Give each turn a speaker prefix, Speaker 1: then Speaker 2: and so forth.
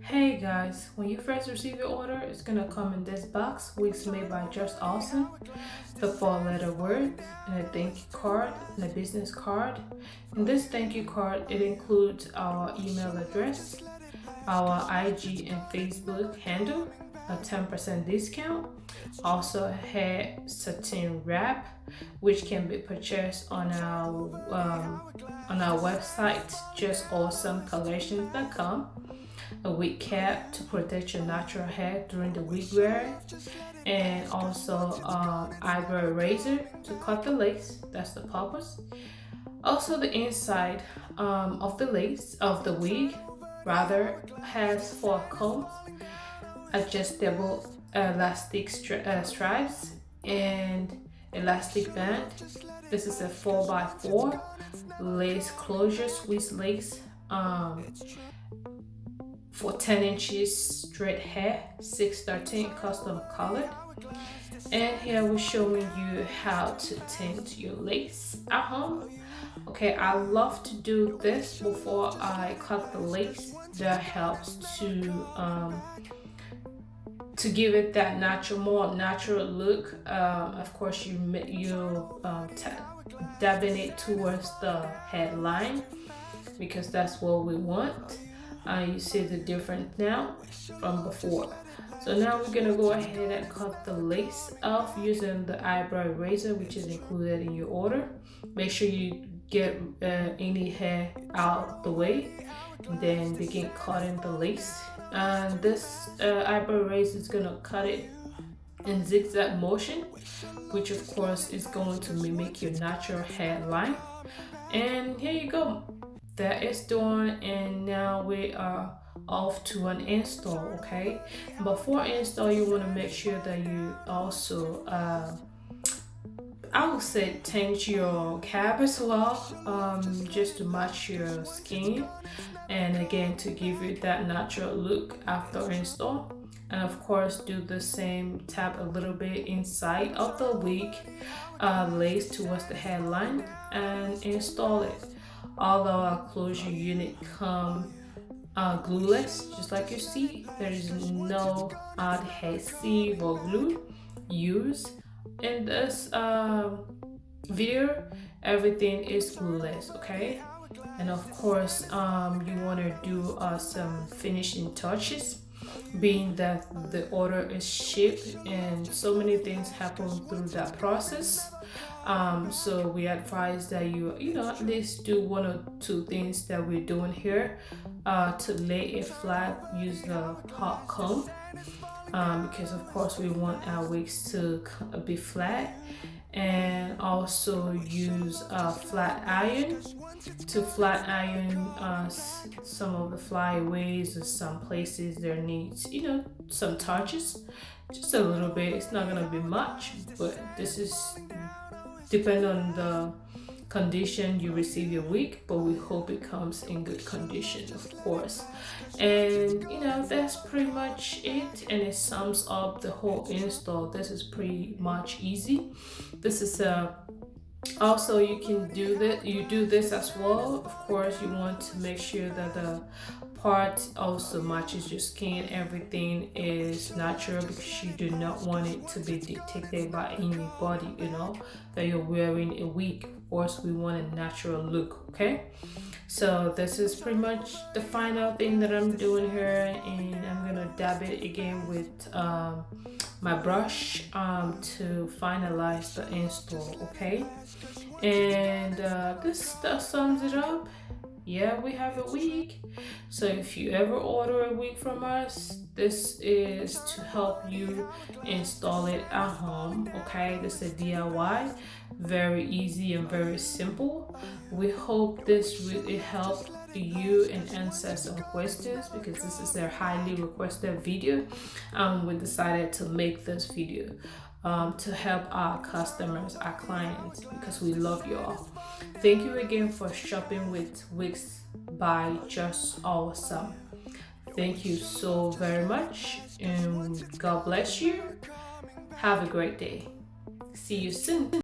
Speaker 1: Hey guys, when you first receive your order, it's gonna come in this box, Wigs made by Just Awesome, the 4-letter word, and a thank you card, and a business card. In this thank you card, it includes our email address, our IG and Facebook handle, a 10% discount, also a hair satin wrap, which can be purchased on our website, justawesomecollections.com. A wig cap to protect your natural hair during the wig wear, and also eyebrow razor to cut the lace. That's the purpose. Also, the inside of the lace of the wig rather has 4 combs, adjustable elastic stripes, and elastic band. This is a 4x4 lace closure Swiss lace for 10 inches straight hair, 613 custom colored. And here we're showing you how to tint your lace at home. Okay, I love to do this before I cut the lace. That helps to give it that more natural look. Of course, you dabbing it towards the headline because that's what we want. You see the difference now from before. So now we're gonna go ahead and cut the lace off using the eyebrow razor, which is included in your order. Make sure you get any hair out the way, and then begin cutting the lace. And this eyebrow razor is gonna cut it in zigzag motion, which of course is going to mimic your natural hairline. And here you go. That is done, and now we are off to an install. Okay, before install, you want to make sure that you also I would say tint your cap as well, just to match your skin, and again to give you that natural look after install. And of course, do the same, tap a little bit inside of the wig lace towards the hairline and install it. All our closure unit come glueless, just like you see. There is no adhesive or glue used in this video. Everything is glueless, okay? And of course, you want to do some finishing touches, being that the order is shipped and so many things happen through that process. So we advise that you at least do 1 or 2 things that we're doing here. To lay it flat, use the hot comb, because of course we want our wigs to be flat, and also use a flat iron to flat iron some of the flyaways, or some places there needs some touches, just a little bit. It's not gonna be much, but this is depend on the condition you receive your wig, but we hope it comes in good condition, of course. And that's pretty much it, and it sums up the whole install. This is pretty much easy. This is also, you can do that. You do this as well. Of course, you want to make sure that the part also matches your skin. Everything is natural, because you do not want it to be dictated by anybody. That you're wearing a wig. Of course, we want a natural look. Okay. So this is pretty much the final thing that I'm doing here, and I'm gonna dab it again with my brush to finalize the install. Okay, and this sums it up. Yeah, we have a wig. So if you ever order a wig from us, this is to help you install it at home. Okay, this is a DIY, very easy and very simple. We hope this really helped you and answer some questions, because this is a highly requested video. We decided to make this video to help our customers, our clients, because we love you all. Thank you again for shopping with Wigs by Just Awesome. Thank you so very much, and God bless you. Have a great day. See you soon.